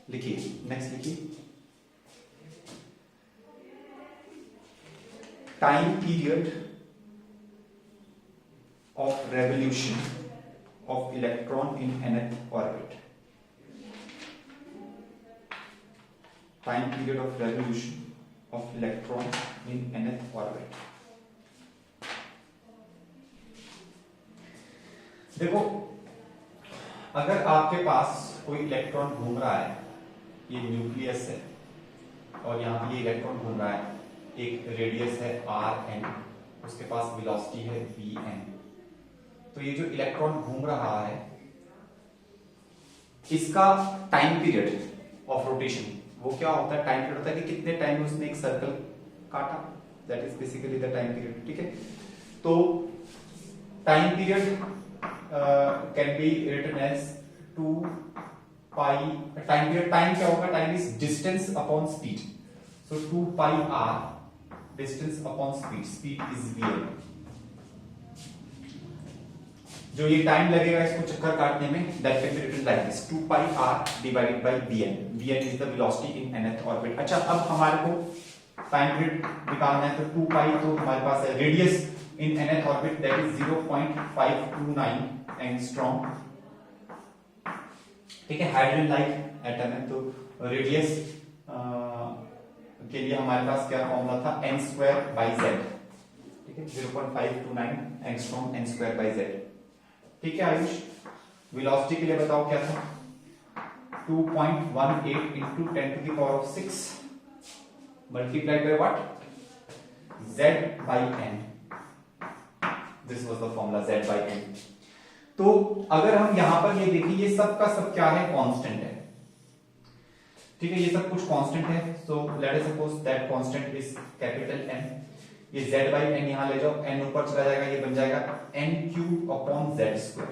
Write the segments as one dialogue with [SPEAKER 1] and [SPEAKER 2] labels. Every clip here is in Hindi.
[SPEAKER 1] लिखिए, नेक्स्ट लिखिए, time period of revolution of electron in nth orbit, time period of revolution of electron in nth orbit. देखो, अगर आपके पास कोई इलेक्ट्रॉन घूम रहा है, ये न्यूक्लियस है और यहाँ पे ये इलेक्ट्रॉन घूम रहा है, एक रेडियस है rn, उसके पास वेलोसिटी है vn, तो ये जो इलेक्ट्रॉन घूम रहा है इसका टाइम पीरियड ऑफ रोटेशन वो क्या होता है, टाइम पीरियड होता है कि कितने टाइम में उसने एक सर्कल काटा, that is basically the time period. ठीक है, तो time period can be written as 2 pi, time period, time क्या होगा, time is distance upon speed, so 2 pi r distance upon speed, speed is vn। जो ये टाइम लगेगा इसको चक्कर काटने में, that can be written like this, 2 pi r divided by vn, vn is the velocity in nth orbit. अच्छा, अब हमारे को टाइम पीरियड निकालना है, तो 2 पाई तो हमारे पास है, radius in nth orbit that is 0.529 angstrom. ठीक है, हाइड्रोजन लाइक एटम है, तो रेडियस के लिए हमारे पास क्या फॉर्मूला था, n²/z। ठीक है, 0.529 एंगस्ट्रॉम n²/z। ठीक है आयुष, वेलोसिटी के लिए बताओ क्या था, 2.18 into 10⁶ multiplied by what, z/n, this was the formula, z/n। तो अगर हम यहां पर ये देखिए, ये सब का सब क्या है, कांस्टेंट है। ठीक है, ये सब कुछ कांस्टेंट है, so let us suppose that constant is capital N, ये z/n यहां ले जाओ, n ऊपर चला जाएगा, ये बन जाएगा n³/z²।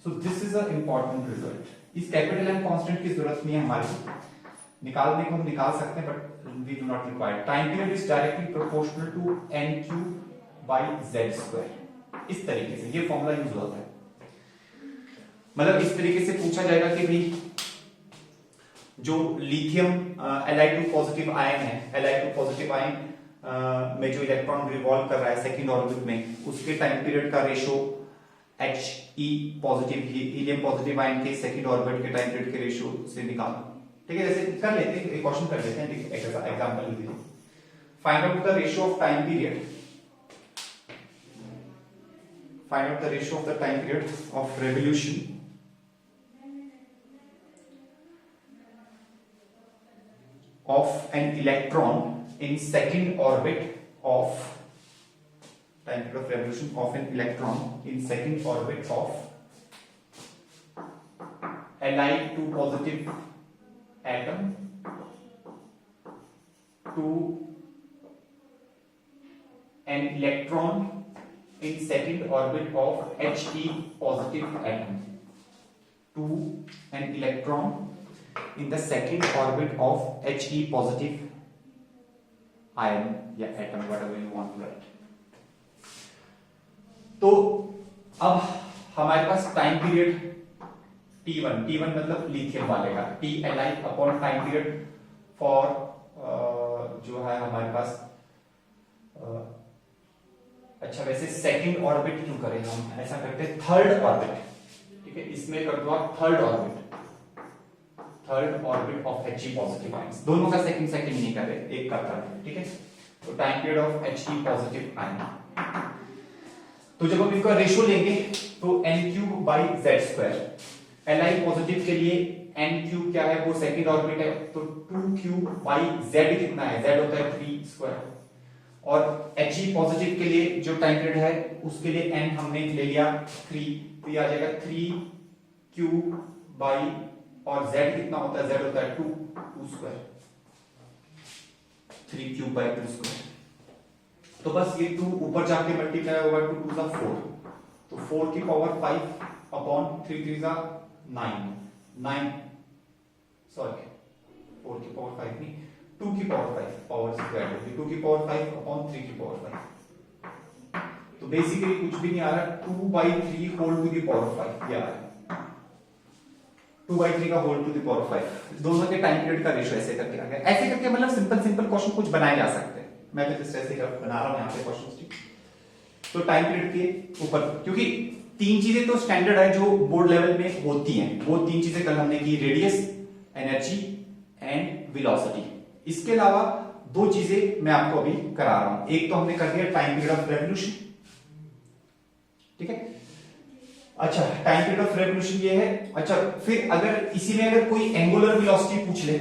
[SPEAKER 1] So this is a important result. इस कैपिटल N कांस्टेंट की जरूरत नहीं है हमारे को, निकालने को हम निकाल सकते हैं but we do not require. Time period is directly proportional to n³/z²। इस तरीके से ये फॉर्मूला यूज होता है, मतलब इस तरीके से पूछा जाएगा कि भाई जो लिथियम Li2 पॉजिटिव आयन है, Li2 पॉजिटिव आयन में जो इलेक्ट्रॉन रिवॉल्व कर रहा है सेकंड ऑर्बिट में, उसके टाइम पीरियड का ratio He positive, helium positive ion के सेकंड ऑर्बिट के टाइम पीरियड के रेशो से निकालो। ठीक है, जैसे कर लेते हैं, एक क्वेश्चन कर लेते हैं, एग्जांपल लिख लीजिए, find out the ratio of time period, find out the ratio of the time period of revolution of an electron in second orbit of, time period of revolution of an electron in second orbit of Li2 positive atom to an electron in second orbit of He positive atom to an electron in the second orbit of He positive ion या atom, whatever you want to write। तो अब हमारे पास टाइम पीरियड T1 मतलब लिथियम वाले का, TLi upon time period for जो है हमारे पास अच्छा, वैसे सेकंड ऑर्बिट क्यों करें हम, ऐसा करते हैं थर्ड ऑर्बिट। ठीक है, इसमें कर दो आप third orbit of He positive ions, दोनों का सेकंड नहीं कर रहे, एक का थर्ड। ठीक है, तो time period of He positive ion, तो जब हम इनका रेशियो लेंगे तो n³/z², Li पॉजिटिव के लिए n³ क्या है, वो सेकंड ऑर्बिट है, तो 2³/z कितना है, z होता है 3², और He पॉजिटिव के लिए जो टाइम पीरियड है उसके लिए n हमने ले लिया 3, तो ये आ जाएगा 3³ और z कितना होता है, z होता है 2², 3³/2²। तो बस ये 2 ऊपर जाके मल्टीप्लाई होगा, 2 2 सा 4, तो 4 की पावर 5 अपॉन 3 3 सा 9, सॉरी 4 की पावर 5 नहीं, 2 की पावर 5 पावर स्क्वायर होगी, 2 की पावर 5 अपॉन 3 की पावर 5, तो बेसिकली कुछ भी नहीं आ रहा, 2/3 होल टू दी पावर 5 ये आ रहा है। 2/3 का होल टू द पावर 5। दोनों के टाइम पीरियड का रेशियो ऐसे करके आ गया। ऐसे करके मतलब सिंपल सिंपल क्वेश्चन कुछ बनाए जा सकते हैं। मैं तो जस्ट ऐसे बना रहा हूं यहाँ पे क्वेश्चन। तो टाइम पीरियड के ऊपर, क्योंकि तीन चीजें तो स्टैंडर्ड है जो बोर्ड लेवल में होती हैं, वो तीन चीजें कल हमने की, रेडियस, एनर्जी एंड वेलोसिटी। इसके अलावा दो चीजें मैं आपको अभी करा रहा हूं। एक तो हमने कर दिया टाइम पीरियड ऑफ रेवोल्यूशन, ठीक है। अच्छा, टाइम पीरियड ऑफ रेवोल्यूशन ये है। अच्छा, फिर अगर इसी में अगर कोई एंगुलर वेलोसिटी पूछ ले,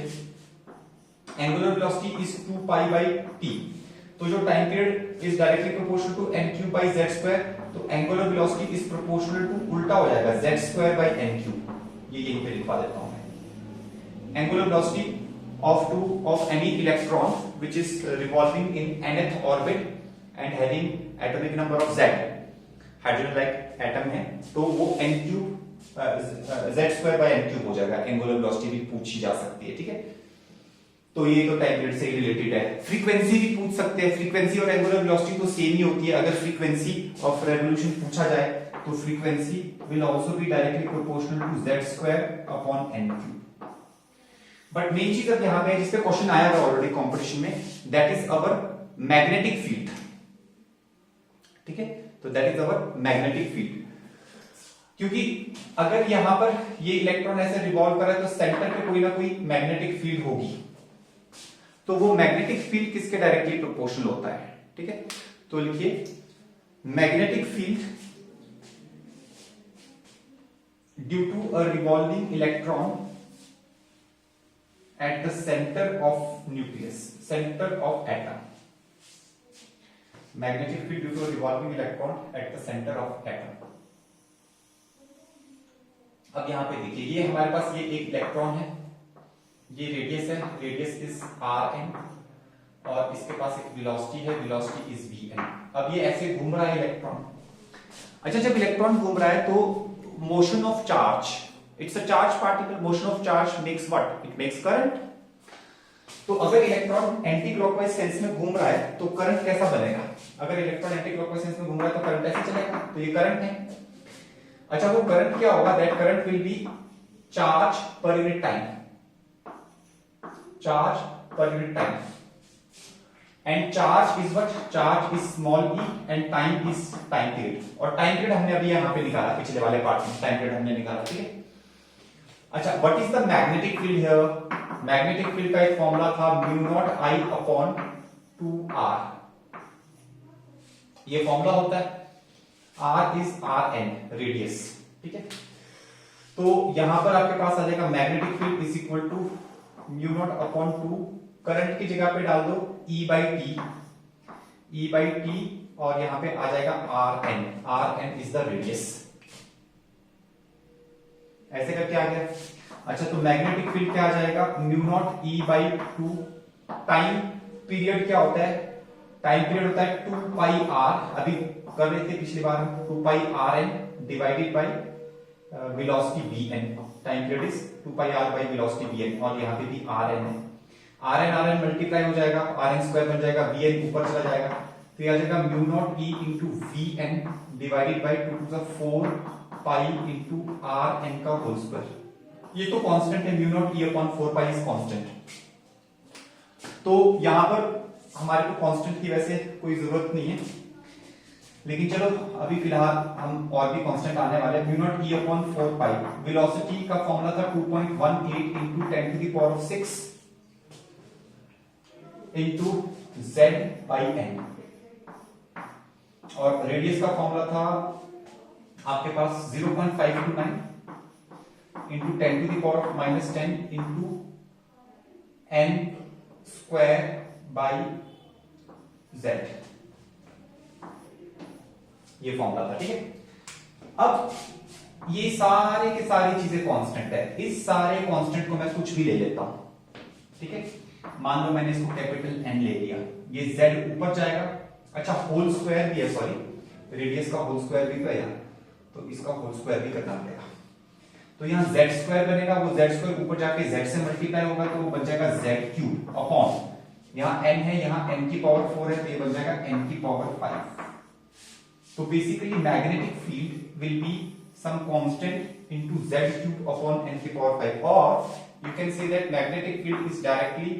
[SPEAKER 1] angular velocity is 2 pi by t, तो जो time period is directly proportional to n cube by z square, तो angular velocity is proportional to, उल्टा हो जाएगा, z square by n cube. ये यहीं पे लिखवा देता हूं मैं। Angular velocity of any electron which is revolving in nth orbit and having atomic number of z, hydrogen like atom है, तो वो n cube z square by n cube हो जाएगा। एंगुलर वेलोसिटी भी पूछी जा सकती है, ठीक है। तो ये तो टाइम पीरियड से रिलेटेड है। फ्रीक्वेंसी भी पूछ सकते हैं। फ्रीक्वेंसी और एंगुलर वेलोसिटी तो सेम ही होती है। अगर फ्रीक्वेंसी ऑफ रेवोल्यूशन पूछा जाए तो frequency will also be directly proportional to z square upon n cube. But main चीज अब यहां पे है, जिसपे क्वेश्चन आया था ऑलरेडी कंपटीशन में, that is our magnetic field, ठीक है। तो that is our magnetic field, क्योंकि अगर यहां पर ये इलेक्ट्रॉन ऐसे रिवॉल्व कर रहा है तो सेंटर पे कोई ना कोई मैग्नेटिक फील्ड होगी, तो वो मैग्नेटिक फील्ड किसके डायरेक्टली प्रोपोर्शनल होता है, ठीक है। तो लिखिए magnetic field due to a revolving electron at the center of nucleus, center of atom, magnetic field due to a revolving electron at the center of atom। अब यहां पे देखिए, ये हमारे पास ये एक इलेक्ट्रॉन है, ये रेडियस है, रेडियस इज rn, और इसके पास एक वेलोसिटी है, वेलोसिटी इज vn। अब ये ऐसे घूम रहा है इलेक्ट्रॉन। अच्छा, जब इलेक्ट्रॉन घूम रहा है तो motion of charge, it's a charge particle, motion of charge makes what, it makes current. तो अगर इलेक्ट्रॉन एंटी क्लॉकवाइज सेंस में घूम रहा है तो करंट कैसा बनेगा? अगर इलेक्ट्रॉन एंटी क्लॉकवाइज सेंस में घूम रहा है तो करंट ऐसे चलेगा, तो ये करंट है। अच्छा, वो करंट क्या होगा? That current will be charge per unit time, charge per unit time, and charge is what, charge is small e and time is time period. और टाइम पीरियड हमने अभी यहां पे निकाला, पिछले वाले पार्ट में टाइम पीरियड हमने निकाला, ठीक है। अच्छा, what is the magnetic field here? Magnetic field का एक फॉर्मूला था mu not I upon 2r। ये फॉर्मूला होता है, r इज rn, रेडियस, ठीक है। तो यहां पर आपके पास आ जाएगा magnetic field is equal to mu not upon 2, current की जगह पे डाल दो e बाई टी, और यहां पे आ जाएगा rn इज द रेडियस। ऐसे करके आ गया। अच्छा, तो मैग्नेटिक फील्ड क्या आ जाएगा? Mu not e by 2। Time period क्या होता है? टाइम पीरियड होता है 2 पाई r, अभी कर रहे थे पिछली बार हम, 2 पाई rn divided by velocity vn। Time period is 2 pi r by velocity vn, और यहाँ पे भी rn है। rn मल्टीप्लाई हो जाएगा, rn स्क्वायर बन जाएगा, vn ऊपर चला जाएगा, तो ये आ जाएगा mu not e into vn divided by 2 to the 4 pi into rn का होल स्क्वायर। ये तो कांस्टेंट है, mu not e upon 4 pi is constant. तो यहां पर हमारे को कांस्टेंट की वैसे कोई जरूरत नहीं है, लेकिन चलो अभी फिलहाल हम और भी कांस्टेंट आने वाले हैं। Mu not e upon 4 pi, velocity का फॉर्मूला था 2.18 into 10 to the power 6 into z by n, और रेडियस का फॉर्मूला था आपके पास 0.529 into 10 to the power minus 10 into n square by z। ये फॉर्मूला था, ठीक है। अब ये सारे के सारी चीजें कांस्टेंट है, इस सारे कांस्टेंट को मैं कुछ भी ले लेता हूं, ठीक है। मान लो मैंने इसको कैपिटल N ले लिया, ये z ऊपर जाएगा। अच्छा, होल स्क्वायर भी है, सॉरी, रेडियस का होल स्क्वायर भी तो है, तो इसका होल स्क्वायर भी करना पड़ेगा। तो यहाँ z स्क्वायर बनेगा, वो z स्क्वायर ऊपर जाके z से मल्टीप्लाई होगा, तो वो बन जाएगा z क्यूब अपॉन, यहाँ n है, यहाँ n की पावर 4 है, तो ये बन जाएगा n की पावर 5। तो basically magnetic field will be some constant into z cube upon n की power 5, or you can say that magnetic field is directly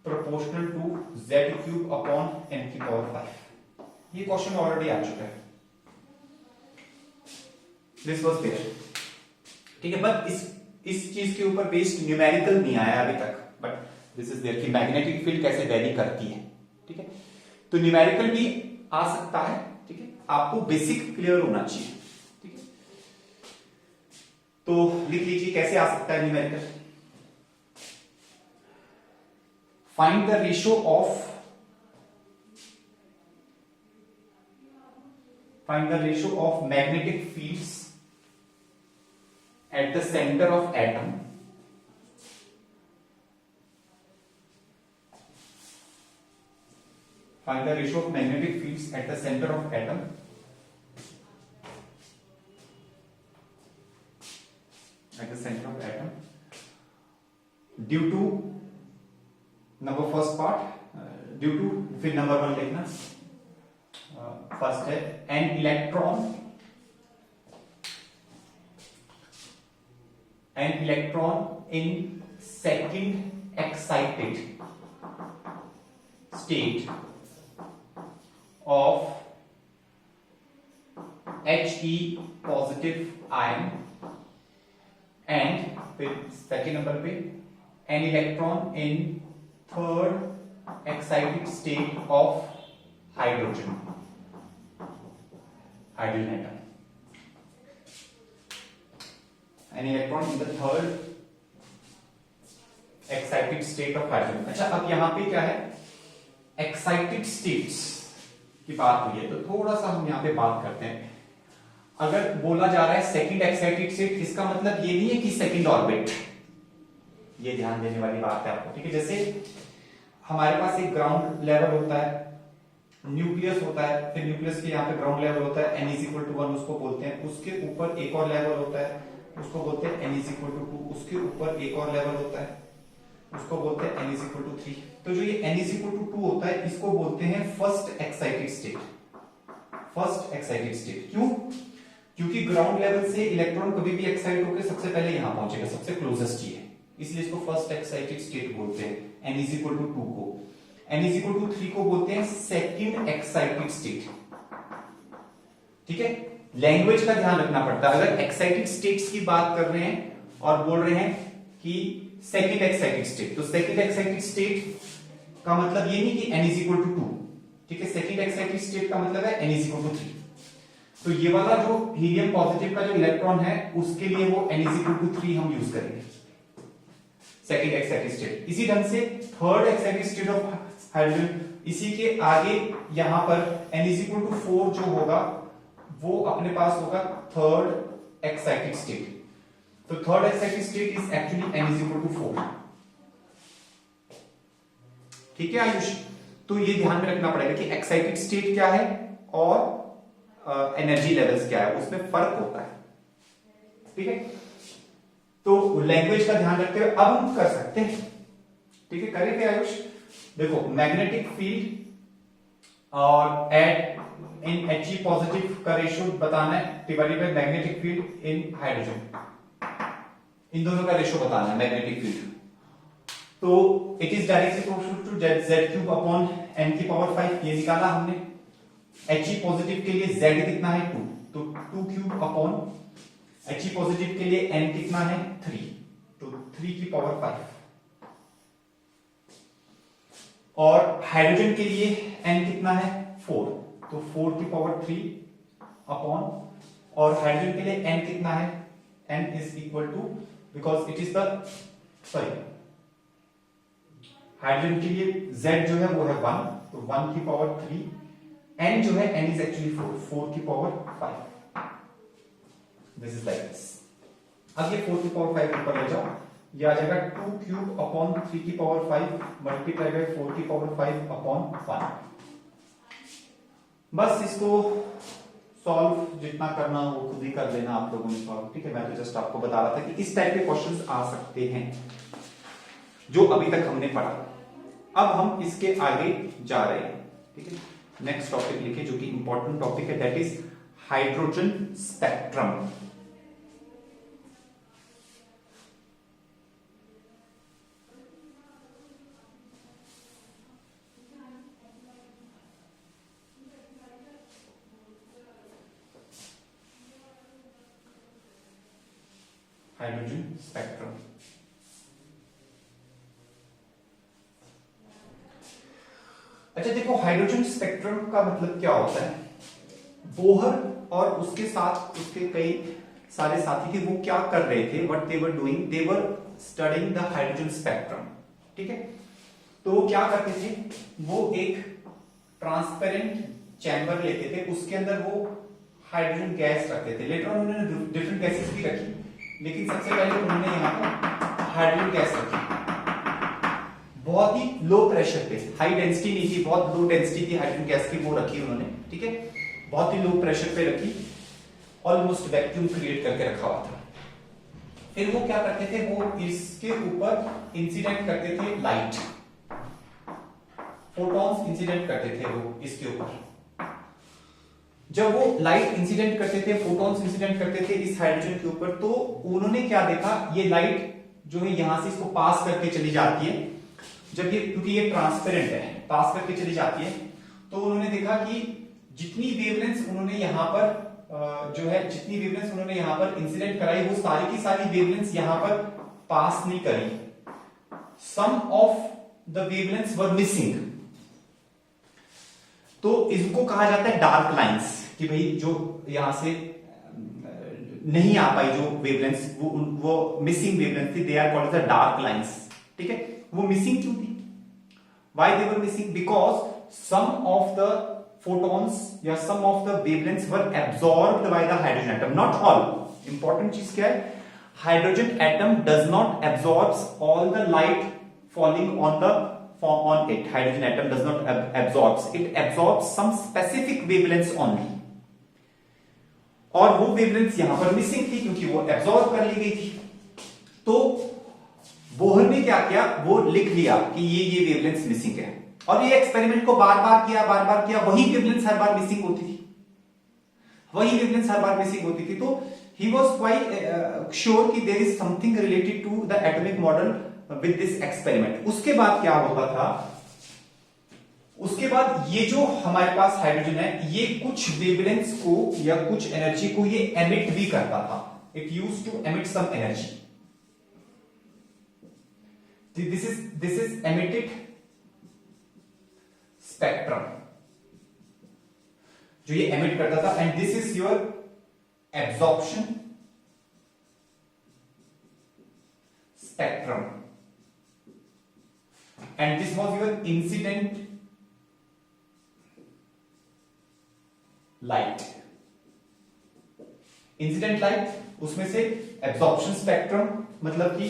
[SPEAKER 1] proportional to z cube upon n की पावर 5. ये क्वेश्चन ऑलरेडी आ चुका है, दिस वाज देयर, ठीक है, बट इस चीज के ऊपर बेस्ड न्यूमेरिकल नहीं आया अभी तक, बट दिस इज देयर कि मैग्नेटिक फील्ड कैसे वेरी करती है, ठीक है, तो न्यूमेरिकल भी आ सकता है, ठीक है, आपको बेसिक क्लियर होना चाहिए, ठीक है, तो लिख लीजिए कैसे आ सकता है numerical. Find the ratio of magnetic fields at the center of atom find the ratio of magnetic fields at the center of atom due to number first part due to फिर नंबर 1 लिखना, फर्स्ट है an electron in second excited state of He positive ion and फिर सेकेंड नंबर पे an electron in third excited state of hydrogen atom. An electron in the third excited state of hydrogen. अच्छा, अब यहां पे क्या है, excited states की बात हुई है, तो थोड़ा सा हम यहां पे बात करते हैं. अगर बोला जा रहा है सेकंड एक्साइटेड स्टेट, इसका मतलब ये नहीं है कि सेकंड ऑर्बिट, ये ध्यान देने वाली बात है आपको, ठीक है. जैसे हमारे पास एक ग्राउंड लेवल होता है, न्यूक्लियस होता है, फिर न्यूक्लियस के यहाँ पे ग्राउंड लेवल होता है n = 1 उसको बोलते हैं, उसके ऊपर एक और लेवल होता है उसको बोलते हैं n = 2, उसके ऊपर एक और लेवल होता है उसको बोलते हैं n = 3. तो जो ये n = 2 होता है इसको बोलते हैं first excited state. First excited state क्यों? क्योंकि ग्राउंड लेवल से इलेक्ट्रॉन कभी भी एक्साइट होकर सबसे पहले यहां पहुंचेगा, सबसे क्लोजेस्ट ही है, इसलिए इसको फर्स्ट एक्साइटेड स्टेट बोलते हैं. n = 2 को, n = 3 को बोलते हैं सेकंड एक्साइटेड स्टेट, ठीक है. लैंग्वेज का ध्यान रखना पड़ता है, अगर एक्साइटेड स्टेट्स की बात कर रहे हैं और बोल रहे हैं कि सेकंड एक्साइटेड स्टेट, तो सेकंड एक्साइटेड स्टेट का मतलब ये नहीं कि n = 2, ठीक है. सेकंड एक्साइटेड स्टेट का मतलब है n = 3. तो ये वाला जो हीलियम पॉजिटिव का जो इलेक्ट्रॉन है उसके लिए वो n = 3 हम यूज करेंगे, सेकंड एक्साइटेड स्टेट. इसी ढंग से third excited state of hydrogen, इसी के आगे यहां पर n = 4 जो होगा वो अपने पास होगा थर्ड एक्साइटेड स्टेट. तो third excited state is actually n = 4, ठीक है आयुष. तो ये ध्यान में रखना पड़ेगा कि एक्साइटेड स्टेट क्या है और एनर्जी लेवल्स क्या है, उसमें फर्क होता है, ठीक है. तो लैंग्वेज का ध्यान रखते हुए अब हम कर सकते हैं, ठीक है. करेंगे आयुष. देखो मैग्नेटिक फील्ड और एट इन He पॉजिटिव का रेशियो बताना है divided by magnetic field in hydrogen, इन दोनों का रेशियो बताना है मैग्नेटिक फील्ड. तो it is directly proportional to z³ upon n की पावर 5, ये निकाला हमने. He पॉजिटिव के लिए z कितना है 2, तो 2³ अपॉन He पॉजिटिव के लिए n कितना है 3, तो 3 की पावर 5. और हाइड्रोजन के लिए n कितना है 4, तो 4 की पावर 3 अपॉन, और हाइड्रोजन के लिए n कितना है, n is equal to, because it is the sorry hydrogen के लिए z जो है वो है 1, तो 1 की पावर 3, n जो है n इज एक्चुअली 4 की power 5. This is like this. अब ये 4 की पावर 5 ऊपर ले जाओ, ये आ जाएगा 2³ अपॉन 3 की पावर 5 मल्टीप्लाई बाय 4 की पावर 5 अपॉन 1. बस इसको सॉल्व जितना करना वो खुद ही कर लेना आप लोगों ने सॉल्व, ठीक है. मैं तो जस्ट आपको बता रहा था कि इस टाइप के क्वेश्चंस आ सकते हैं जो अभी तक हमने पढ़ा. अब हम इसके आगे जा रहे हैं, ठीक है. नेक्स्ट टॉपिक लिखिए जो कि इंपॉर्टेंट टॉपिक है, that is hydrogen spectrum. Hydrogen spectrum. अच्छा देखो, हाइड्रोजन स्पेक्ट्रम का मतलब क्या होता है। बोहर और उसके साथ उसके कई सारे साथी थे, वो क्या कर रहे थे, what they were doing, they were studying the hydrogen spectrum. ठीक है, तो वो क्या करते थे, वो एक ट्रांसपेरेंट चैम्बर लेते थे, उसके अंदर वो हाइड्रोजन गैस रखते थे। लेटर ऑन उन्होंने डिफरेंट गैसेस भी रखी, लेकिन सबसे पहले उन्होंने यहाँ पर हाइड्रोजन गैस रखी। बहुत ही लो प्रेशर पे, हाई डेंसिटी नहीं थी, बहुत लो डेंसिटी थी हाइड्रोजन गैस की, वो रखी उन्होंने। ठीक है, बहुत ही लो प्रेशर पे रखी, ऑलमोस्ट वैक्यूम क्रिएट करके रखा हुआ था। फिर वो क्या करते थे, वो इसके ऊपर इंसिडेंट करते थे लाइट, फोटॉन्स इंसिडेंट करते थे वो इसके ऊपर। जब वो लाइट इंसिडेंट करते थे, फोटॉन्स इंसिडेंट करते थे इस हाइड्रोजन के ऊपर, तो उन्होंने क्या देखा, ये लाइट जो है यहां से इसको पास करके चली जाती है। जब ये, क्योंकि ये ट्रांसपेरेंट है, पास करके चली जाती है, तो उन्होंने देखा कि जितनी वेवलेंथ उन्होंने यहां पर जो है, जितनी वेवलेंथ उन्होंने यहां पर इंसिडेंट कराई, वो सारी की सारी वेवलेंथ यहां पर पास नहीं करी। Some of the wavelengths were missing. तो इसको कहा जाता है डार्क लाइंस, कि भाई जो यहां से नहीं आ पाई जो वेवलेंथ्स, वो मिसिंग वेवलेंथ थी, they are called the dark lines. ठीक है, वो मिसिंग क्यों थी, why they were missing, because some of the photons या some of the wavelengths were absorbed by the hydrogen atom, not all। important चीज क्या है, hydrogen atom does not absorbs all the light falling on it। hydrogen atom does not absorbs, it absorbs some specific wavelengths only। और वो wavelengths यहां पर मिसिंग थी, क्योंकि वो absorb कर ली गई थी। तो बोहर ने क्या किया, वो लिख लिया कि ये wavelengths मिसिंग है, और ये एक्सपेरिमेंट को बार बार किया, वही वेवलेंथ हर बार मिसिंग होती थी, वही वेवलेंथ हर बार मिसिंग होती थी। तो ही वाज क्वाइट श्योर कि there is something related to the atomic model with this experiment. उसके बाद क्या होता था, उसके बाद ये जो हमारे पास हाइड्रोजन है, ये कुछ वेवलेंथ्स को या कुछ एनर्जी को ये एमिट भी करता था। It used to emit some energy. This is emitted spectrum, जो ये एमिट करता था, and this is your absorption spectrum, and this was your incident light. Incident light, उसमें से एब्जॉर्प्शन स्पेक्ट्रम, मतलब कि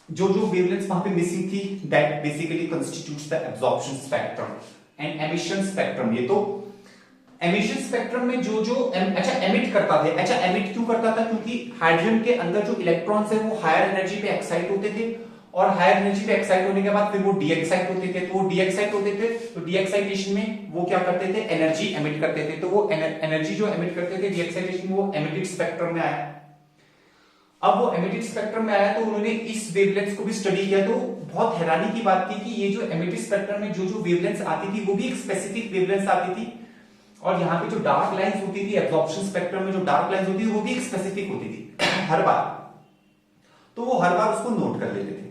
[SPEAKER 1] जो वेवलेंथ वहां पे मिसिंग थी, that basically constitutes the absorption spectrum and emission spectrum. ये तो एमिशन स्पेक्ट्रम में जो अच्छा एमिट करता था। अच्छा एमिट क्यों करता था, क्योंकि हाइड्रोजन के अंदर जो इलेक्ट्रॉन्स है वो हायर एनर्जी पे एक्साइट होते थे, और हायर एनर्जी पे एक्साइट होने के बाद फिर वो डीएक्साइट होते थे। तो वो डीएक्साइट होते थे, तो डीएक्साइटेशन में वो क्या करते थे, एनर्जी एमिट करते थे। तो वो एनर्जी जो एमिट करते थे डीएक्साइटेशन में, वो एमिटेड स्पेक्ट्रम में आया। अब वो एमिटेड स्पेक्ट्रम में आया, तो उन्होंने इस वेवलेंथ को भी स्टडी किया। तो बहुत हैरानी की बात थी कि ये जो एमिटेड स्पेक्ट्रम में जो वेवलेंथ आती थी, वो भी एक स्पेसिफिक वेवलेंथ आती थी, और यहाँ पे जो डार्क लाइंस होती थी एब्जॉर्प्शन स्पेक्ट्रम में, जो डार्क लाइंस होती थी, वो भी एक स्पेसिफिक होती थी हर बार। तो वो हर बार उसको नोट कर लेते थे।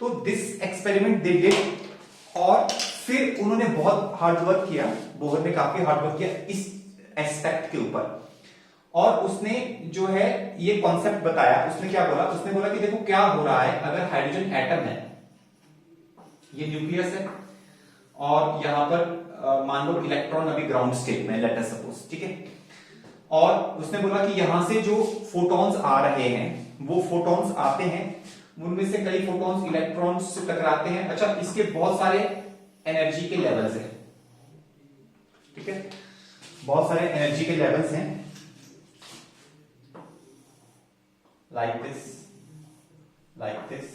[SPEAKER 1] तो दिस एक्सपेरिमेंट दे डिड, और फिर उन्होंने बहुत हार्ड वर्क किया, बोहर ने काफी हार्ड वर्क किया इस एस्पेक्ट के ऊपर, और उसने जो है ये कॉन्सेप्ट बताया। उसने क्या बोला, उसने बोला कि देखो क्या हो रहा है, अगर हाइड्रोजन एटम है, ये न्यूक्लियस है, और यहां पर मान लो इलेक्ट्रॉन अभी ग्राउंड स्टेट में, लेट अस सपोज, ठीक है, और उसने बोला कि यहां से जो फोटॉन्स आ रहे हैं, वो फोटॉन्स आते हैं, उनमें से कई फोटॉन्स इलेक्ट्रॉन्स से टकराते हैं। अच्छा, इसके बहुत सारे एनर्जी के लेवल्स हैं, ठीक है, बहुत सारे एनर्जी के लेवल्स हैं, like this, like this,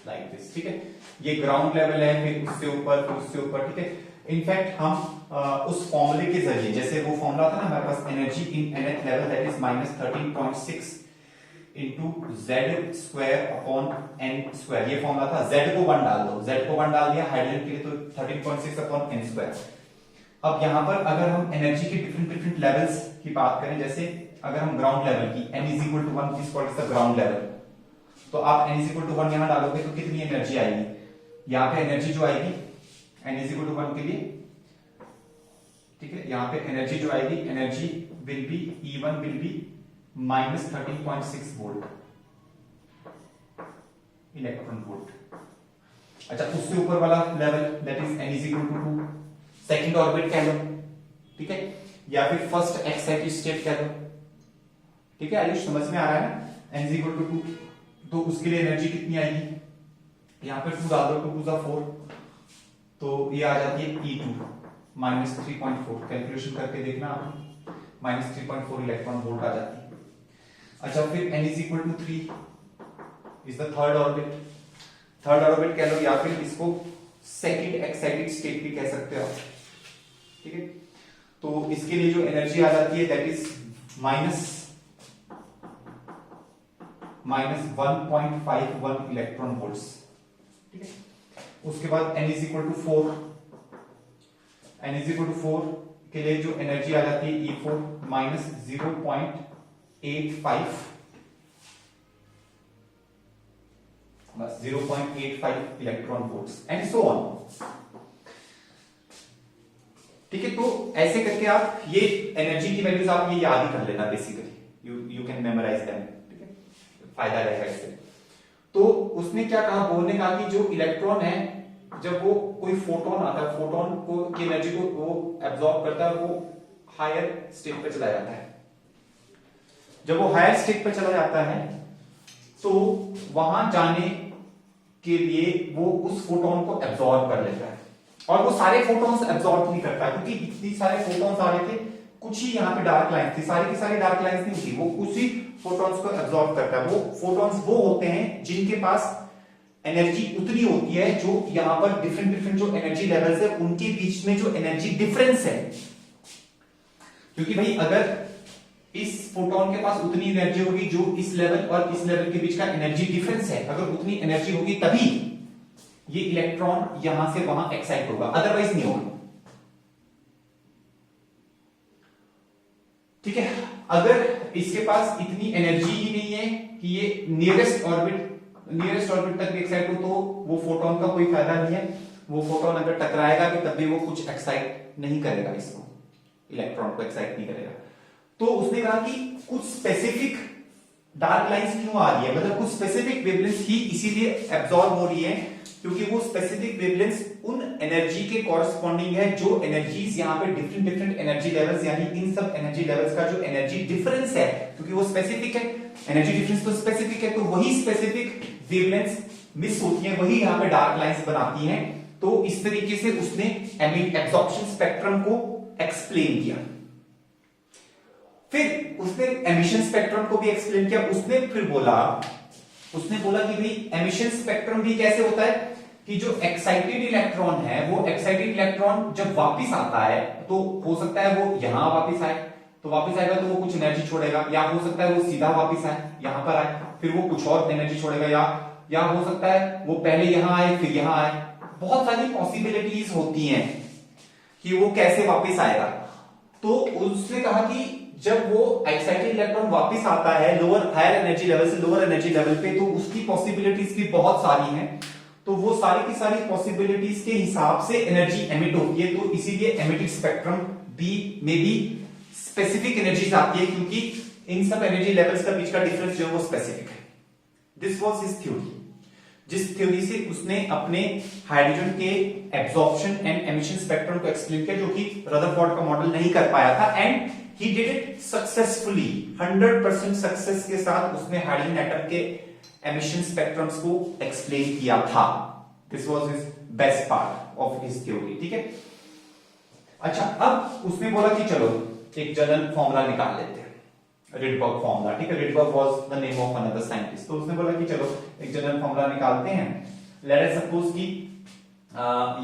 [SPEAKER 1] like this, ठीक है। ये ग्राउंड लेवल है, फिर उससे ऊपर, फिर उससे ऊपर, ठीक है। इनफैक्ट हम उस फॉर्मूले के जरिए, जैसे वो फॉर्मूला था ना हमारे पास, energy in nth level that is -13.6 into z square upon n square, ये फॉर्मूला था। z को 1 डाल दो, z को 1 डाल दिया हाइड्रोजन के लिए, तो 13.6 अपॉन n स्क्वायर। अब यहां पर अगर हम एनर्जी के डिफरेंट लेवल्स की बात करें, जैसे अगर हम ग्राउंड लेवल की n is equal to 1 this called as the ground level, तो आप n इज इक्वल टू 1 यहां डालोगे तो कितनी एनर्जी आएगी, यहां पे एनर्जी जो आएगी n इज इक्वल टू 1 के लिए, ठीक है, यहां पे एनर्जी जो आएगी, energy will be E1 will be minus 13.6 volt electron volt. अच्छा, उससे ऊपर वाला level that is n is equal to 2, second orbit कह लो, ठीक है, या फिर फर्स्ट एक्साइटेड स्टेट कह लो, ठीक है आयुष, समझ में आ रहा है ना, n इज इक्वल टू 2, तो उसके लिए एनर्जी कितनी आएगी, यहां पे 2 डाल दो, 2 टू 4, तो ये आ जाती है E2 माइनस 3.4, कैलकुलेशन करके देखना आप, माइनस 3.4 इलेक्ट्रॉन वोल्ट आ जाती है। अच्छा, फिर n is equal to 3 is the third orbit, third orbit कह लो, या फिर इसको सेकंड एक्साइटेड स्टेट भी कह सकते हो आप, ठीक है, तो इसके लिए जो एनर्जी आ जाती है that is minus 1.51 electron volts, ठीक है। उसके बाद n is equal to 4, n is equal to 4 के लिए जो एनर्जी आ जाती है E4 माइनस 0.85, बस 0.85 electron volts and so on, ठीक है। तो ऐसे करके आप ये एनर्जी की वैल्यूज आप ये याद ही कर लेना, basically you can memorize them, ठीक है, फायदा रहेगा इससे। तो उसने क्या कहा, बोर ने कहा कि जो इलेक्ट्रॉन है, जब वो कोई फोटोन आता है, फोटोन को की एनर्जी को वो एब्जॉर्ब करता है, वो हायर स्टेट पे चला जाता है। जब वो हायर स्टेट पे चला जाता है तो वहां जाने के लिए वो उस फोटोन को एब्जॉर्ब कर लेता है, और वो सारे फोटॉन्स एब्जॉर्ब नहीं करता, क्योंकि इतनी सारे फोटॉन्स आ रहे थे, कुछ ही यहाँ पे डार्क लाइंस थी, सारी की सारी डार्क लाइंस नहीं थी, वो कुछ ही फोटॉन्स को एब्जॉर्ब करता है। वो फोटॉन्स वो होते हैं जिनके पास एनर्जी उतनी होती है जो यहाँ पर डिफरेंट जो एनर्जी लेवल्स है उनके बीच में जो एनर्जी डिफरेंस है, क्योंकि भाई अगर इस फोटोन के पास उतनी एनर्जी होगी जो इस लेवल और इस लेवल के बीच का एनर्जी डिफरेंस है, अगर उतनी एनर्जी होगी तभी ये इलेक्ट्रॉन यहां से वहां एक्साइट होगा, अदरवाइज नहीं होगा, ठीक है। अगर इसके पास इतनी एनर्जी ही नहीं है कि ये नियरेस्ट ऑर्बिट तक भी एक्साइट हो, तो वो फोटोन का कोई फायदा नहीं है, वो फोटोन अगर टकराएगा भी तब भी वो कुछ एक्साइट नहीं करेगा, इसको इलेक्ट्रॉन को एक्साइट नहीं करेगा। तो उसने कहा कि कुछ स्पेसिफिक डार्क लाइंस क्यों आ रही है, मतलब कुछ स्पेसिफिक वेवलेंथ ही इसीलिए एब्जॉर्ब हो रही है क्योंकि वो स्पेसिफिक वेवलेंथ उन एनर्जी के कॉरस्पॉन्डिंग है जो एनर्जीज यहाँ पे डिफरेंट एनर्जी लेवल्स, यानी इन सब एनर्जी लेवल्स का जो एनर्जी डिफरेंस है, क्योंकि वो स्पेसिफिक है, एनर्जी डिफरेंस तो स्पेसिफिक है, तो वही स्पेसिफिक वेवलेंथ मिस होती है, वही यहाँ पे डार्क लाइंस बनाती हैं। तो इस तरीके से उसने एब्जॉर्प्शन स्पेक्ट्रम को एक्सप्लेन किया। फिर उसने एमिशन स्पेक्ट्रम को भी एक्सप्लेन किया। उसने बोला कि भाई एमिशन स्पेक्ट्रम भी कैसे होता है कि जो एक्साइटेड इलेक्ट्रॉन है, वो एक्साइटेड इलेक्ट्रॉन जब वापस आता है तो हो सकता है वो यहां वापस आए, तो वापस आएगा तो वो कुछ एनर्जी छोड़ेगा, या हो सकता है वो सीधा वापस आए यहां पर आए फिर वो कुछ और एनर्जी छोड़ेगा, या हो सकता है वो पहले यहां आए फिर यहां आए। बहुत सारी पॉसिबिलिटीज होती हैं कि वो कैसे वापस आएगा। तो उसने कहा कि जब वो एक्साइटेड इलेक्ट्रॉन वापस आता है हायर एनर्जी लेवल से लोअर एनर्जी लेवल पे, तो उसकी पॉसिबिलिटीज भी बहुत सारी हैं। तो वो सारी की सारी पॉसिबिलिटीज के हिसाब से एनर्जी एमिट होती है, तो इसीलिए एमिटिंग स्पेक्ट्रम में भी स्पेसिफिक एनर्जीज आती है, क्योंकि इन सब एनर्जी लेवल्स का बीच का डिफरेंस जो है वो स्पेसिफिक है। दिस वाज हिज थ्योरी, जिस थ्योरी से उसने अपने हाइड्रोजन के एब्जॉर्प्शन एंड एमिशन स्पेक्ट्रम को एक्सप्लेन किया, जो कि रदरफोर्ड का मॉडल नहीं कर पाया था, and he did it successfully, 100% success के साथ उसने हाइड्रोजन एटम के एमिशन स्पेक्ट्रम्स को एक्सप्लेन किया था। This was his best part of his theory, ठीक है। अच्छा, अब उसने बोला कि चलो एक जनरल फॉर्मूला निकाल लेते हैं, रिडबर्ग फॉर्मूला, ठीक है। Rydberg was the name of another scientist. तो उसने बोला कि चलो एक जनरल फॉर्मूला निकालते हैं। लेट अस सपोज कि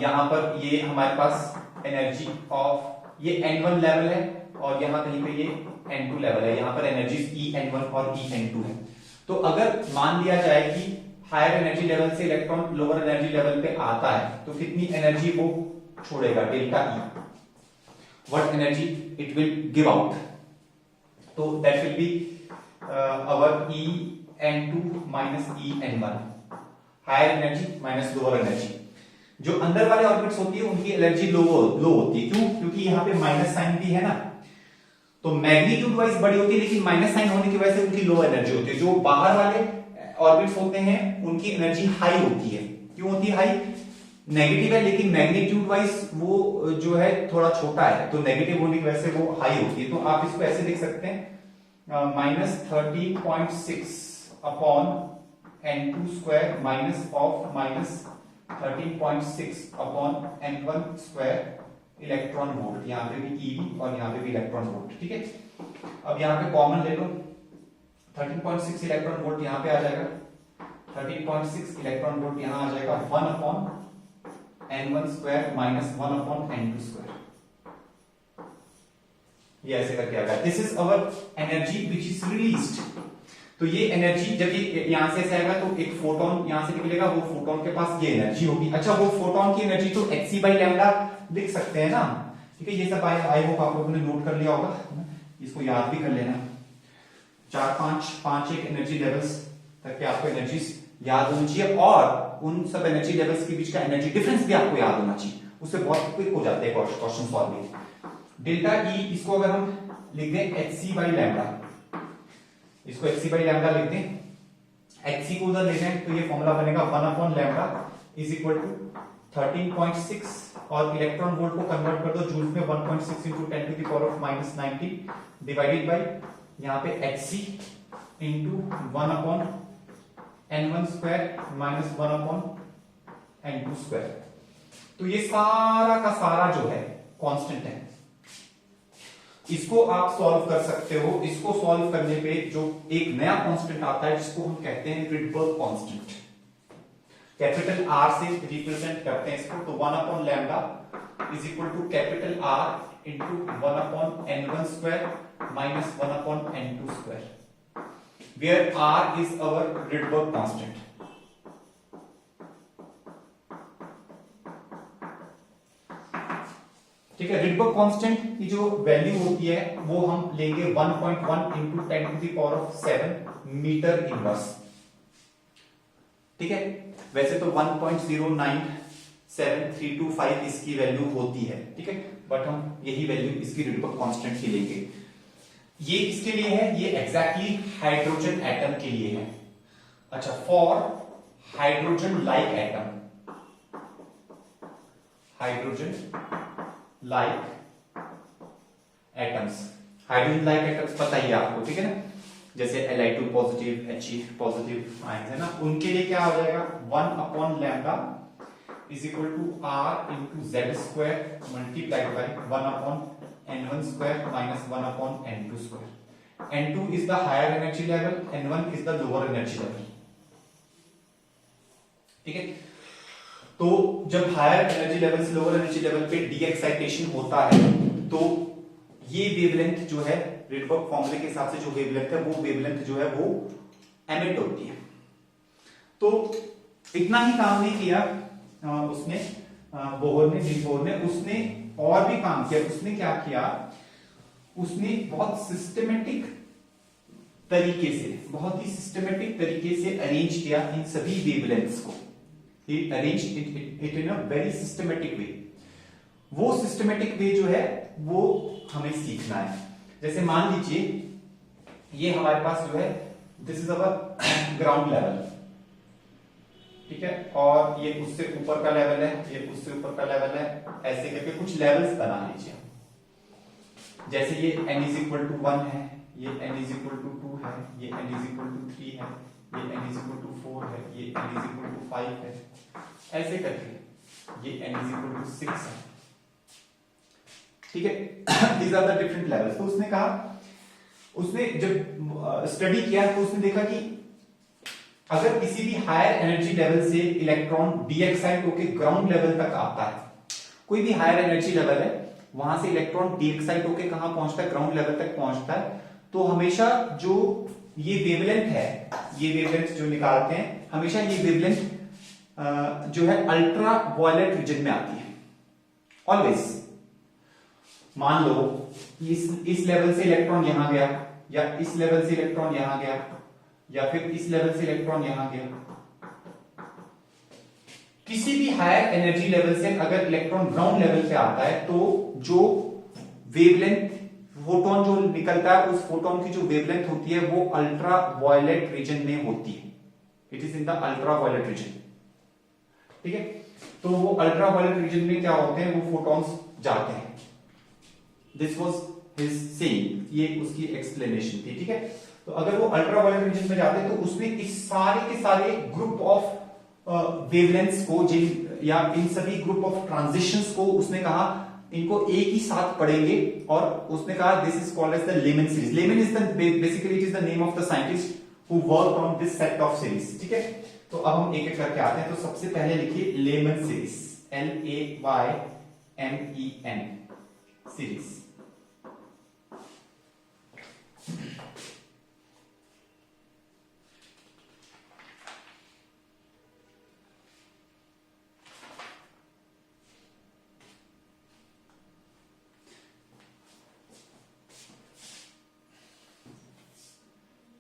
[SPEAKER 1] यहां पर ये हमारे पास एनर्जी ऑफ ये n1 लेवल है और यहां कहीं पे ये n2 लेवल है, यहां पर एनर्जीज En1 और En2 है। तो अगर मान लिया जाए कि हायर एनर्जी लेवल से इलेक्ट्रॉन लोअर एनर्जी लेवल पे आता है तो कितनी एनर्जी वो छोड़ेगा, delta E, what energy it will give out. तो that will be our En2 minus En1, higher energy minus lower energy. जो अंदर वाले ऑर्बिट्स होती है उनकी एनर्जी लो होती है, क्यों? क्योंकि यहाँ पे माइनस साइन भी है ना, तो मैग्नीट्यूड वाइज बड़ी होती है, लेकिन माइनस साइन होने की वजह से उनकी लो एनर्जी होती है। जो बाहर वाले ऑर्बिट्स होते हैं उनकी एनर्जी हाई होती है। क्यों होती है हाई? नेगेटिव है, लेकिन मैग्नीट्यूड वाइज वो जो है थोड़ा छोटा है, तो नेगेटिव होने की वजह से वो हाई होती है। तो आप इसको ऐसे लिख सकते हैं minus 13.6 upon n2 square minus of minus 13.6 upon n1 square electron volt. यहाँ पे भी eV और यहाँ पे भी इलेक्ट्रॉन वोल्ट, ठीक है। अब यहाँ पे कॉमन ले लो, 13.6 इलेक्ट्रॉन वोल्ट यहाँ पे आ जाएगा, 13.6 इलेक्ट्रॉन वोल्ट यहाँ आ जाएगा 1 upon n1 square minus 1 upon n2 square. ये ऐसे करके आ गया। This is our energy which is released. तो ये एनर्जी जब ये यहां से ऐसे आएगा तो एक फोटोन यहां से निकलेगा, वो फोटोन के पास ये एनर्जी होगी। अच्छा, वो फोटोन की एनर्जी तो hc बाई लैम्डा लिख सकते हैं ना, ठीक है। ये सब आई होप आप लोगों ने नोट कर लिया होगा, इसको याद भी कर लेना। 4 5 एक एनर्जी लेवल्स तक के आपको एनर्जीज याद होनी चाहिए, और उन सब एनर्जी लेवल्स के बीच का एनर्जी डिफरेंस भी आपको याद होना चाहिए, उससे बहुत क्विक हो जाते हैं क्वेश्चन सॉल्विंग। डेल्टा ई, इसको अगर हम लिख दें hc बाई लैम्डा, इसको hc बाई लैम्डा लिख दें, hc को उधर ले जाएं तो ये फॉर्मूला बनेगा 1 upon lambda is equal to 13.6, और इलेक्ट्रॉन वोल्ट को कन्वर्ट कर दो जूल्स में, 1.6 into 10 to the power of minus 90 divided by यहाँ पे hc into 1 upon n1 square minus 1 upon n2 square. तो ये सारा का सारा जो है कांस्टेंट है, इसको आप सॉल्व कर सकते हो। इसको सॉल्व करने पे जो एक नया कांस्टेंट आता है जिसको हम कहते हैं रिडबर्ग कांस्टेंट, कैपिटल आर से रिप्रेजेंट करते हैं इसको। तो 1 upon lambda is equal to capital R into 1 upon n1 square minus 1 upon n2 square, where R is our Rydberg constant. ठीक है, रिडबर्ग कांस्टेंट की जो वैल्यू होती है वो हम लेंगे 1.1 into 10 to the power of 7 metre inverse, ठीक है। वैसे तो 1.097325 इसकी वैल्यू होती है, ठीक है, बट हम यही वैल्यू इसकी रिडबर्ग कांस्टेंट की लेंगे। ये किसके लिए है? ये एग्जैक्टली हाइड्रोजन एटम के लिए है। अच्छा, for hydrogen like atom, hydrogen like atoms, hydrogen like atoms पता ही है आपको, ठीक है ना, जैसे Li2 positive, He positive ions है ना, उनके लिए क्या हो जाएगा 1 upon lambda is equal to R into Z square multiplied by 1 upon n1 square minus 1 upon n2 square. n2 is the higher energy level, n1 is the lower energy level, ठीक है। तो जब हायर एनर्जी लेवल से लोअर एनर्जी लेवल पे डी एक्साइटेशन होता है तो ये वेवलेंथ जो है रिडबर्ग फॉर्मूले के हिसाब से जो वेवलेंथ है वो वेवलेंथ जो है वो एमिट होती है। तो इतना ही काम नहीं किया उसने, बोहर ने, नील्स बोहर ने, उसने और भी काम किया। उसने क्या किया, उसने बहुत सिस्टमेटिक तरीके से, बहुत ही सिस्टमेटिक तरीके से अरेंज किया इन सभी वेवलेंथ्स को। He arranged it in a very systematic way. वो सिस्टमेटिक वे जो है वो हमें सीखना है। जैसे मान लीजिए ये हमारे पास जो है this is our ground level, ठीक है, और ये उससे ऊपर का लेवल है, ये उससे ऊपर का लेवल है, ऐसे करके कुछ लेवल्स बना लीजिए। जैसे ये n इज इक्वल टू 1 है, ये n इज इक्वल टू 2 है, ये n इज इक्वल टू 3 है, ये n इज इक्वल टू 4 है, ये n इज इक्वल टू 5 है, ऐसे करके ये n इज इक्वल टू 6 है, ठीक है। These are the different levels. तो उसने कहा, उसने जब स्टडी किया तो उसने देखा कि अगर किसी भी हायर एनर्जी लेवल से इलेक्ट्रॉन डी एक्साइट होकर ग्राउंड लेवल तक आता है, कोई भी हायर एनर्जी लेवल है वहां से इलेक्ट्रॉन डी एक्साइट होकर कहां पहुंचता है, ग्राउंड लेवल तक पहुंचता है, तो हमेशा जो ये वेवलेंथ है, ये वेवलेंथ जो निकालते हैं, हमेशा ये वेवलेंथ जो है अल्ट्रा वायलेट रीजन में आती है ऑलवेज। मान लो इस लेवल से इलेक्ट्रॉन यहां गया, या इस लेवल से इलेक्ट्रॉन यहां गया, या फिर इस लेवल से इलेक्ट्रॉन यहां गया, किसी भी हायर एनर्जी लेवल से अगर इलेक्ट्रॉन ग्राउंड लेवल पे आता है तो जो वेवलेंथ फोटोन जो निकलता है उस फोटोन की जो वेवलेंथ होती है वो अल्ट्रा वायलेट रीजन में होती है। It is in the ultraviolet region. ठीक है, तो वो अल्ट्रा वायलेट रीजन में क्या होते हैं, वो फोटॉन्स जाते हैं। दिस वाज हिज सेइंग, ये उसकी एक्सप्लेनेशन थी। ठीक है, तो अगर वो अल्ट्रा वायलेट रीजन में जाते हैं तो उसमें इस सारे के सारे ग्रुप ऑफ वेवलेंथ्स को या इन सभी ग्रुप ऑफ ट्रांजिशंस को उसने कहा इनको एक ही साथ पढ़ेंगे, और उसने कहा this is called as the Lyman series. Lyman is the basically it is the name of the scientist who worked on this set of series. ठीक है, तो अब हम एक एक करके आते हैं। तो सबसे पहले लिखिए Lyman series, LAYMEN series.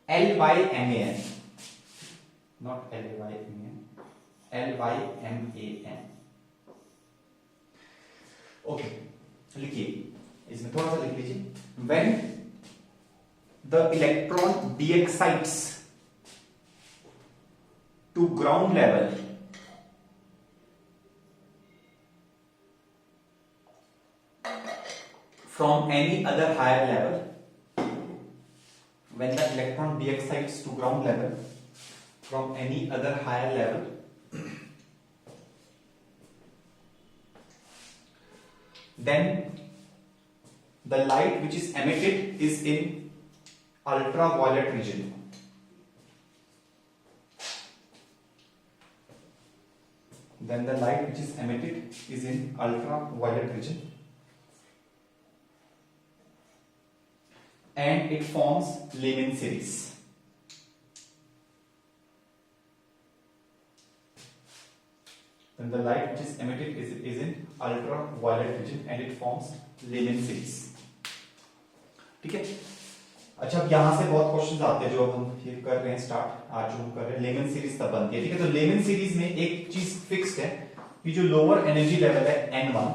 [SPEAKER 1] LYMAN, not LAYMAN, LYMAN। Okay, लिखिए, इसमें थोड़ा सा लिख लीजिए। When the electron de-excites to ground level from any other higher level, when the electron de-excites to ground level from any other higher level, then the light which is emitted is in ultraviolet region. Then the light which is emitted is in ultraviolet region, and it forms Lehman series. Then the light which is emitted is in ultraviolet region and it forms Lehman series. ठीक है, अच्छा अब यहां से बहुत क्वेश्चन आते हैं जो अब हम ये कर रहे हैं स्टार्ट, आज जो हम कर रहे हैं लेमन सीरीज तब बनती है। ठीक है, तो लेमन सीरीज में एक चीज फिक्स्ड है कि जो लोअर एनर्जी लेवल है N1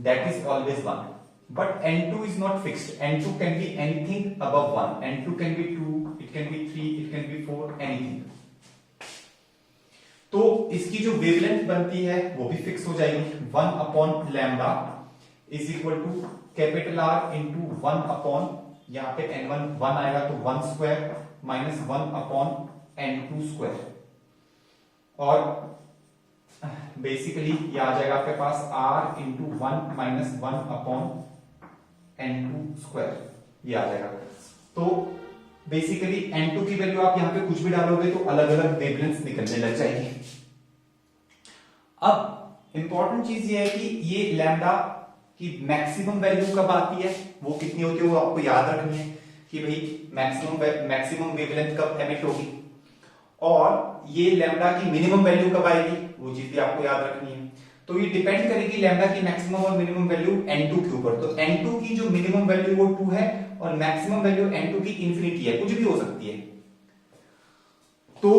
[SPEAKER 1] that is always 1, but N2 is not fixed. N2 can be anything above 1. N2 can be 2, it can be 3, it can be 4, anything. तो इसकी जो वेवलेंथ बनती है वो भी फिक्स हो जाएगी। 1 upon lambda is equal to capital R into 1 upon, यहाँ पे N1 1 आएगा तो 1 square minus 1 upon N2 square, और बेसिकली ये आ जाएगा आपके पास R into 1 minus 1 upon N2 square, ये आ जाएगा। तो बेसिकली N2 की वैल्यू आप यहां पे कुछ भी डालोगे तो अलग अलग वेवलेंथ निकलने लग जाएगी। अब इंपॉर्टेंट चीज ये है कि ये लैम्डा की मैक्सिमम वैल्यू कब आती है, वो कितनी होती है, वो आपको याद रखनी है कि भाई मैक्सिमम वेवलेंथ कब एमिट होगी, और ये लैम्डा की मिनिमम वैल्यू कब आएगी, वो चीज भी आपको याद रखनी है। तो ये डिपेंड करेगी लैम्डा की मैक्सिमम और मिनिमम वैल्यू N2 के ऊपर। तो N2 की जो मिनिमम वैल्यू वो 2 है और मैक्सिमम वैल्यू N2 की इंफिनिटी है, कुछ भी हो सकती है। तो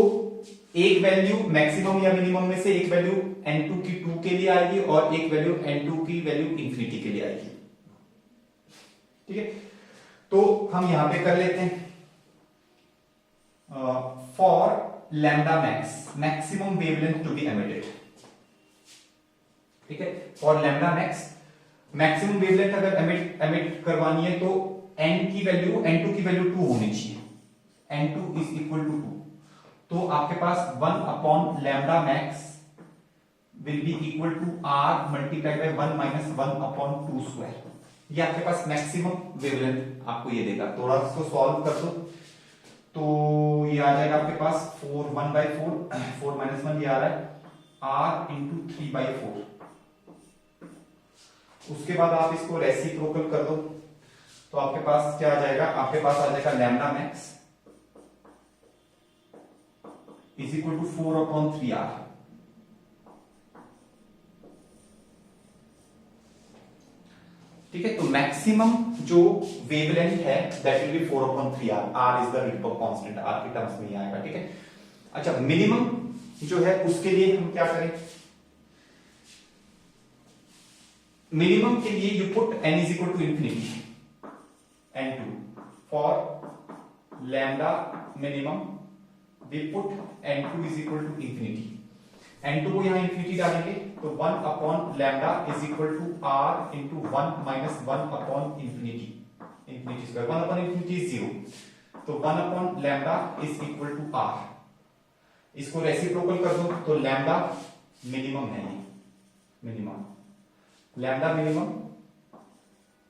[SPEAKER 1] एक वैल्यू मैक्सिमम या मिनिमम में से एक वैल्यू N2 की 2 के लिए आएगी और एक वैल्यू N2 की वैल्यू इंफिनिटी के लिए आएगी। ठीक है, तो हम यहां पे कर लेते हैं for lambda max maximum wavelength to be emitted. ठीक है, for lambda max maximum wavelength अगर एमिट करवानी है तो N2 की वैल्यू 2 होनी चाहिए, N2 इज इक्वल टू 2। तो आपके पास 1 upon lambda max will be equal to R multiplied by 1 minus 1 upon 2 square. ये आपके पास मैक्सिमम वेवलेंथ आपको ये देगा। थोड़ा इसको सॉल्व कर दो तो ये आ जाएगा आपके पास 4 1 बाय 4 माइनस 1 ये आ रहा है R इंटू 3 बाई 4। उसके बाद आप इसको रेसिप्रोकल कर दो तो आपके पास क्या आ जाएगा, आपके पास आ जाएगा lambda max is equal to 4 upon 3R। ठीक है, तो मैक्सिमम जो वेवलेंथ है that will be 4/3r, r is the Rydberg constant, r के टर्म्स में ही आएगा, ठीक है। अच्छा, मिनिमम जो है उसके लिए हम क्या करें, मिनिमम के लिए you put n is equal to infinity, n2 for lambda minimum we put n2 is equal to infinity, n2 को यहां इंफिनिटी डालेंगे तो 1 upon lambda is equal to r into 1 minus 1 upon infinity, infinity square, 1 upon infinity is 0, तो 1 upon lambda is equal to r, इसको रेसिप्रोकल कर दो तो लैम्डा मिनिमम है, ये minimum, lambda minimum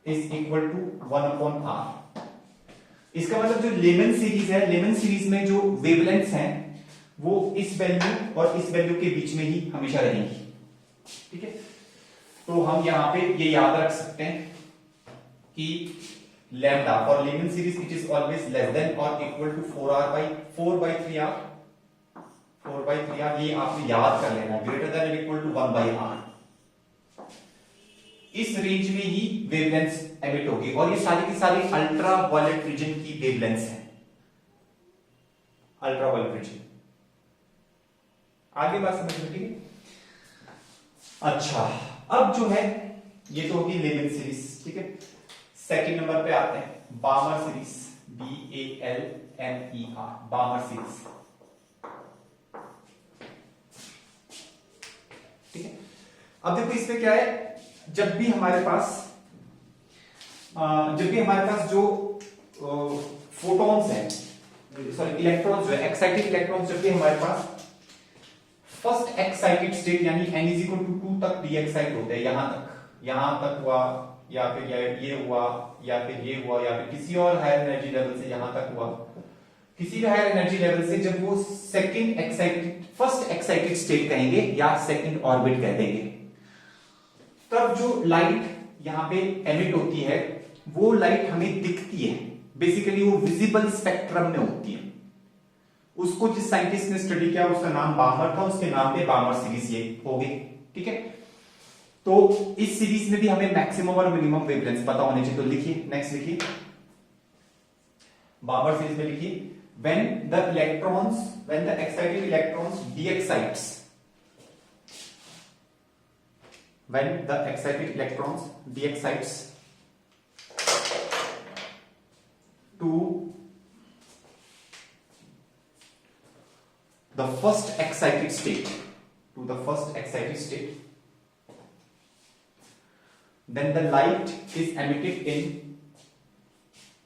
[SPEAKER 1] is equal to 1 upon r। इसका मतलब जो लेमन सीरीज है, लेमन सीरीज में जो वेवलेंथ्स हैं वो इस वैल्यू और इस वैल्यू के बीच में ही हमेशा रहेंगी, ठीक है। तो हम यहां पे ये याद रख सकते हैं कि lambda for Lyman series it is always less than और इक्वल टू 4/3r, 4/3r, ये आपने याद कर लेना, ग्रेटर देन और इक्वल टू 1/r। इस रेंज में ही वेवलेंथ्स एमिट होगी और ये सारी की सारी अल्ट्रा वायलेट रीजन की वेवलेंथ्स हैं, अल्ट्रा वायलेट रीजन। आगे बात समझ में, ठीक है। अच्छा, अब जो है ये तो होगी लेमन सीरीज, ठीक है। सेकंड नंबर पे आते हैं बामर सीरीज, BALMER, बामर सीरीज, ठीक है। अब देखो इसमें क्या है, जब भी हमारे पास जो फोटॉन्स हैं, सॉरी इलेक्ट्रॉन्स जो है, एक्साइटेड इलेक्ट्रॉन्स, जब भी हमारे पास फर्स्ट एक्साइटेड स्टेट यानी n इज इक्वल टू 2 तक डी एक्साइट होते हैं, यहां तक हुआ, या फिर ये हुआ, या फिर ये हुआ, या फिर किसी और हायर एनर्जी लेवल से यहां तक हुआ, किसी भी हायर एनर्जी लेवल से जब वो second excited, first excited state कहेंगे या सेकंड ऑर्बिट कह देंगे, तब जो लाइट यहां पे एमिट होती है वो लाइट हमें दिखती है, बेसिकली वो विजिबल स्पेक्ट्रम में होती है। उसको जिस साइंटिस्ट ने स्टडी किया उसका नाम बामर था, उसके नाम पे बामर सीरीज ये हो गई, ठीक है। तो इस सीरीज में भी हमें मैक्सिमम और मिनिमम वेवलेंथ पता होने चाहिए, तो लिखिए, नेक्स्ट लिखिए, बामर सीरीज में लिखिए, when the excited electrons de-excites, when the excited electrons de-excites to the first excited state, then the light is emitted in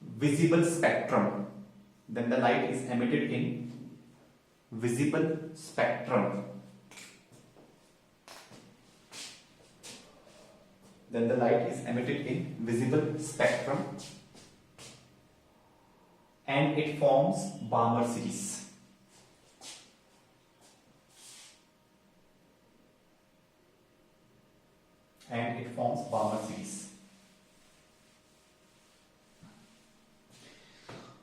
[SPEAKER 1] visible spectrum, then the light is emitted in visible spectrum, then the light is emitted in visible spectrum and it forms Balmer series. And it forms Balmer series.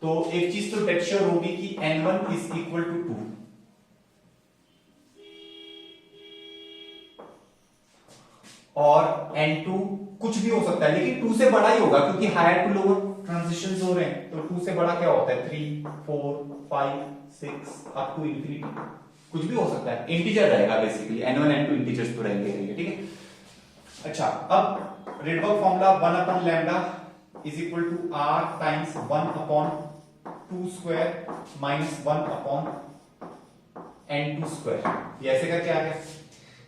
[SPEAKER 1] तो एक चीज तो डेट श्योर होगी कि n1 इज इक्वल टू 2, और n2 कुछ भी हो सकता है लेकिन 2 से बड़ा ही होगा, क्योंकि हायर टू लोअर ट्रांजिशंस हो रहे हैं, तो 2 से बड़ा क्या होता है, 3, 4, 5, 6 अप टू इंफिनिटी, कुछ भी हो सकता है, इंटीजर रहेगा बेसिकली, n1 n2 इंटीजर्स तो रहेंगे, ठीक है। अच्छा, अब Rydberg formula 1 upon lambda is equal to r times 1 upon 2 square minus 1 upon n2 square, ये ऐसे करके आ गया,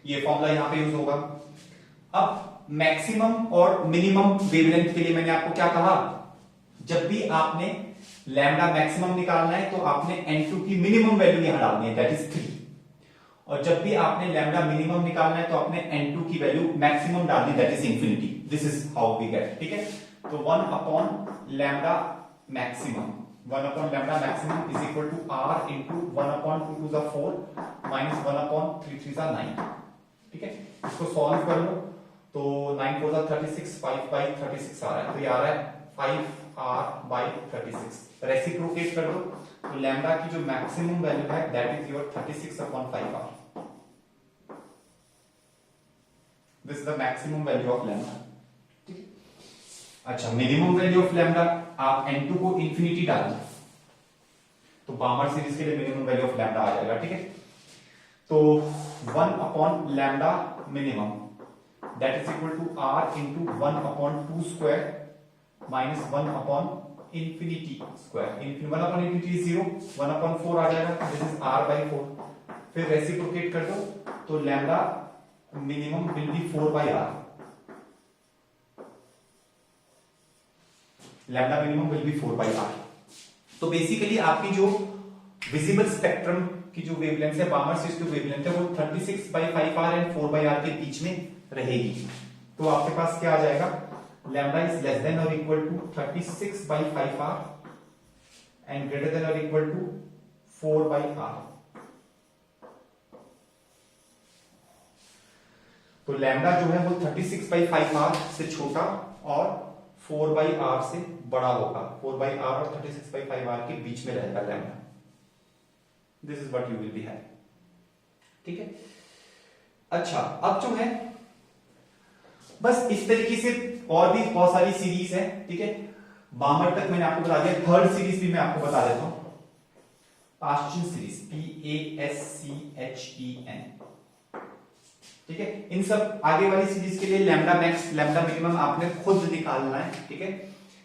[SPEAKER 1] ये फॉर्मूला यहां पे यूज होगा। अब मैक्सिमम और मिनिमम वेवलेंथ के लिए मैंने आपको क्या कहा, जब भी आपने लैम्डा मैक्सिमम निकालना है तो आपने n2 की मिनिमम वैल्यू यहां डालनी है, दैट इज 3, और जब भी आपने लैम्डा मिनिमम निकालना है तो आपने n2 की वैल्यू मैक्सिमम डालनी है, that is infinity, this is how we get, ठीक है। तो 1 upon lambda maximum, 1 upon lambda maximum is equal to r into 1 upon 2 to the 4 minus 1 upon 3 3 is 9, ठीक है। इसको सॉल्व कर लो तो 9 4 36, 5 by 36 आ रहा है, तो ये आ रहा है 5r by 36, रेसिप्रोकेट कर दो तो लैम्डा की जो मैक्सिमम वैल्यू है that is your 36 upon 5r, this is the maximum value of lambda, ठीक है। अच्छा, मिनिमम वैल्यू ऑफ लैम्डा आप n2 को इंफिनिटी डाल दें तो बामर सीरीज के लिए मिनिमम वैल्यू ऑफ लैम्डा आ जाएगा, ठीक है। तो 1 upon lambda minimum that is equal to r into 1 upon 2 square minus 1 upon infinity square. 1 upon infinity 0, 1 upon 4 आ जाएगा, दिस इज r बाई 4। फिर रेसिप्रोकेट कर दो तो lambda minimum will be 4 by r। Lambda minimum will be 4 by r। तो बेसिकली आपकी जो विजिबल स्पेक्ट्रम की जो वेवलेंथ है, बामर सीरीज की वेवलेंथ है, वो 36 by 5r and 4 by r के बीच में रहेगी। तो आपके पास क्या आ जाएगा, लैम्डा इज लेस देन और equal to 36 by 5r and greater than और इक्वल टू 4 बाई r। तो लैम्डा जो है वो 36 बाई 5r से छोटा और 4 बाई r से बड़ा होगा। 4 बाई r और 36 बाई 5r के बीच में रहेगा lambda. This is what you will be having, ठीक है। अच्छा, अब जो है बस इस तरीके से और भी बहुत सारी सीरीज है, ठीक है। बामर तक मैंने आपको बता दिया। थर्ड सीरीज भी मैं आपको बता देता हूं, पाश्चियन सीरीज, PASCHEN, ठीक है। इन सब आगे वाली सीरीज के लिए लैम्डा मैक्स लैम्डा मिनिमम आपने खुद निकालना है, ठीक है।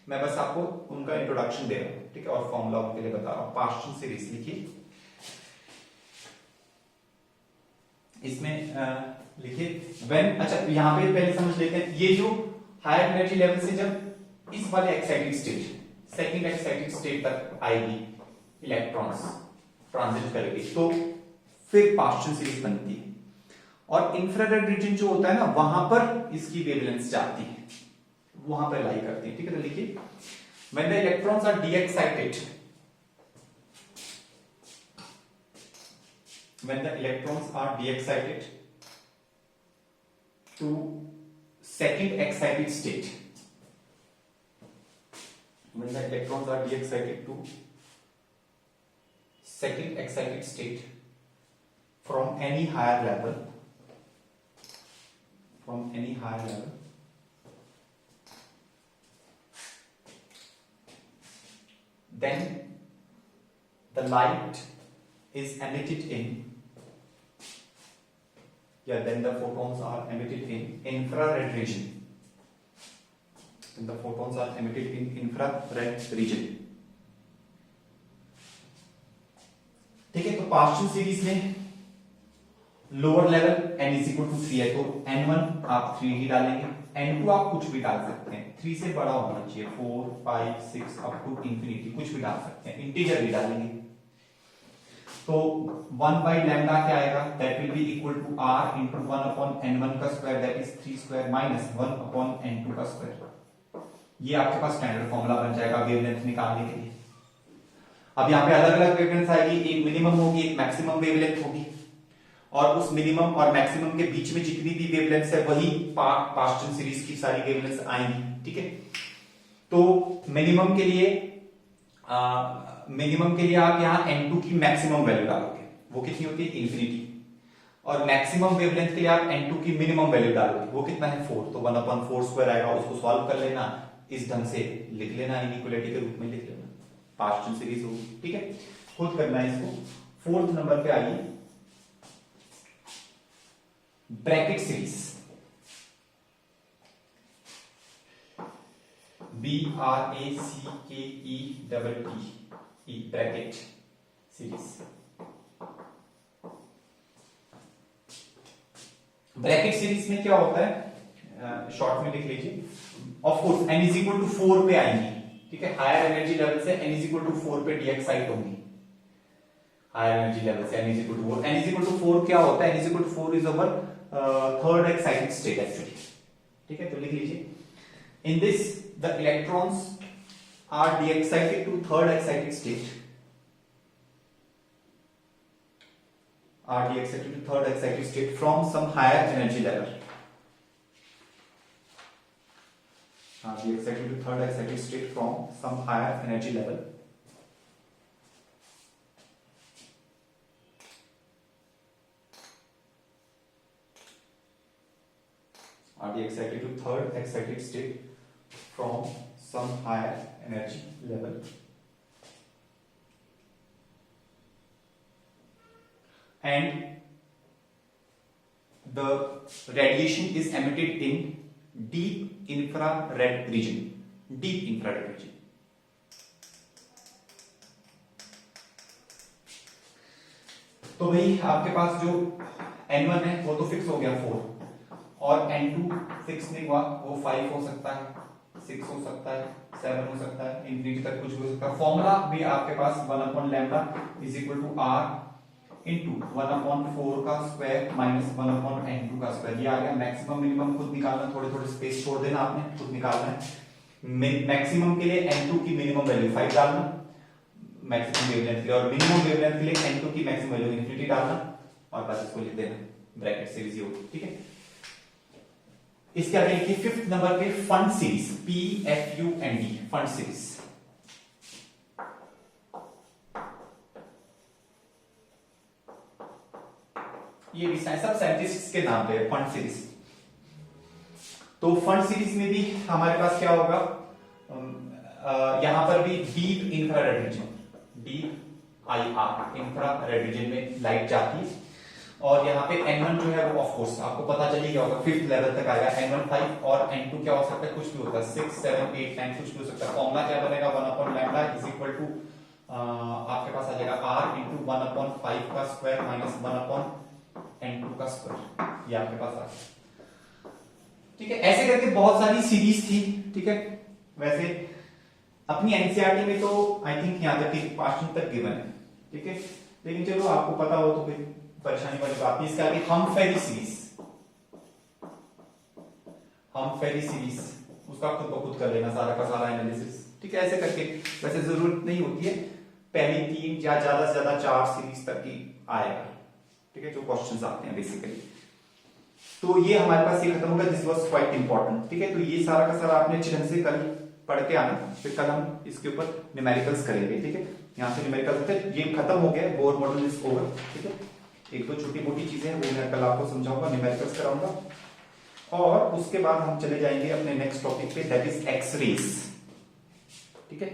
[SPEAKER 1] मैं बस आपको उनका इंट्रोडक्शन दे रहा हूं, ठीक है, और फॉर्मूला उनके लिए बता रहा हूं। पाश्चियन सीरीज लिखिए, इसमें लिखिए व्हेन, अच्छा यहां पे पहले समझ लेते हैं, ये जो हायर एनर्जी लेवल से जब इस वाले excited state, second excited state तक आएगी, इलेक्ट्रॉन्स ट्रांजिट करेगी, तो फिर पाश्चियन सीरीज बनती है। और इंफ्रारेड रीजन जो होता है ना, वहां पर इसकी वेवलेंथ जाती है, वहां पर लाई करती है, ठीक है। तो लिखिए when the electrons are de-excited, when the electrons are de-excited to second excited state, when the electrons are de-excited to second excited state from any higher level, then the light is emitted in, then the photons are emitted in infrared region. Then the photons are emitted in infrared region, ठीक है। तो पाश्चियन सीरीज में lower level n is equal to 3 है, तो n1 आप 3 ही डालेंगे, n2 आप कुछ भी डाल सकते हैं, 3 से बड़ा होना चाहिए, 4 5 6 अप टू इंफिनिटी कुछ भी डाल सकते हैं, इंटीजर भी डालेंगे। तो 1 बाई लैम्डा क्या आएगा, that will be equal to r into 1 upon n1 का square, that is 3 square minus 1 upon n2 का स्क्वायर। ये आपके पास स्टैंडर्ड फॉर्मूला बन जाएगा वेवलेंथ निकालने के लिए। अब यहाँ पे अलग अलग वेवलेंथ आएगी, एक मिनिमम होगी, एक मैक्सिमम वेवलेंथ होगी, और उस मिनिमम और मैक्सिमम के बीच में जितनी भी वेवलेंथ है वही पाश्चियन सीरीज की सारी वेवलेंथ आएंगी, ठीक है। तो मिनिमम के लिए आप यहाँ n2 की मैक्सिमम वैल्यू डालोगे, वो कितनी होती है, इंफिनिटी। और मैक्सिमम वेवलेंथ के लिए आप n2 की मिनिमम वैल्यू डालोगे, वो कितना है, 4, तो 1 अपॉन 4 स्क्वायर आएगा, उसको सॉल्व कर लेना, इस ढंग से लिख लेना, इनइक्वालिटी के रूप में लिख लेना, पाश्चियन सीरीज होगी, ठीक है। खुद करना है इसको। 4th नंबर पे आइए, Brackett series, BRACKETT, Brackett series. Brackett series में क्या होता है, शॉर्ट में लिख लीजिए, of course n is equal to 4 पे आएंगी, ठीक है। हायर एनर्जी लेवल से n इज इक्वल टू 4 पे डी-एक्साइट होंगी, हायर एनर्जी लेवल से n is equal to 4। n is equal to 4 क्या होता है, n is equal to 4 is our third excited state actually, ठीक है। तो लिख लीजिए, in this the electrons are de-excited to third excited state, from some higher energy level, are de-excited to third excited state from some higher energy level, are de-excited to third excited state from some higher energy level and the radiation is emitted in deep infrared region. Deep infrared region. तो भाई आपके पास जो N1 है वो तो फिक्स हो गया 4 और N2 फिक्स नहीं हुआ, वो 5 हो सकता है, 6 हो सकता है, 7 हो सकता है, इंफिनिटी तक कुछ भी हो सकता है। फॉर्मूला भी आपके पास 1/λ is equal to R into 1/4 का स्क्वायर माइनस 1/N2 का स्क्वायर। ये आ गया। मैक्सिमम मिनिमम खुद निकालना, थोड़े थोड़े स्पेस छोड़ देना, आपने खुद निकालना है। मैक्सिमम के लिए N2 की मिनिमम वैल्यू 5 डालना मैक्सिमम वेवलेंथ के लिए, और मिनिमम वेवलेंथ के लिए N2 की मैक्सिमम वैल्यू इंफिनिटी डालना और बस इसको लिख देना ब्रैकेट से इजी हो। ठीक है, इसके आगे लिखिए 5th नंबर पे fund series, PFUND fund series. ये भी सब साइंटिस्ट्स के नाम पे फंड सीरीज। तो फंड सीरीज में भी हमारे पास क्या होगा, यहां पर भी deep infrared reason, deep IR infrared reason में लाइट जाती है, और यहाँ पे N1 जो है वो ऑफ कोर्स आपको पता चल ही गया होगा 5th लेवल तक आएगा। N1 5 और N2 क्या हो सकता है, कुछ भी होता है, 6 7 8 9 कुछ भी हो सकता है। फॉर्मूला क्या बनेगा, 1/λ इज इक्वल टू आपके पास आ जाएगा R इंटू 1/5 का स्क्वायर माइनस 1/N2 का स्क्वायर। ये आपके पास आ गया। ठीक है, ऐसे करके बहुत सारी सीरीज थी। ठीक है, वैसे अपनी एनसीईआरटी में तो आई थिंक यहाँ तक 5 तक गिवन है। ठीक है, लेकिन चलो आपको पता हो तो कोई परेशानी वाली बात नहीं। इसके आगे हम फेरी सीरीज, हम फेरी सीरीज उसका खुद को खुद कर लेना सारा का सारा एनालिसिस। ठीक है, ऐसे करके वैसे जरूरत नहीं होती है, पहली 3 या ज्यादा से ज्यादा 4 सीरीज तक ही आएगा। ठीक है, जो क्वेश्चंस आते हैं बेसिकली। तो ये हमारे पास ये खत्म होगा, दिस वाज क्वाइट इंपॉर्टेंट। ठीक है, तो ये सारा का सारा आपने अच्छे ढंग से कल पढ़ के आना, फिर कल हम इसके ऊपर न्यूमेरिकल्स करेंगे। ठीक है, यहाँ से न्यूमेरिकल होते हैं, ये खत्म हो गया, बोर मॉडल इज ओवर। ठीक है, एक दो छोटी मोटी चीजें हैं वो मैं कल आपको समझाऊंगा, न्यूमेरिकल्स कराऊंगा, और उसके बाद हम चले जाएंगे अपने नेक्स्ट टॉपिक पे, दैट इज एक्सरेज। ठीक है।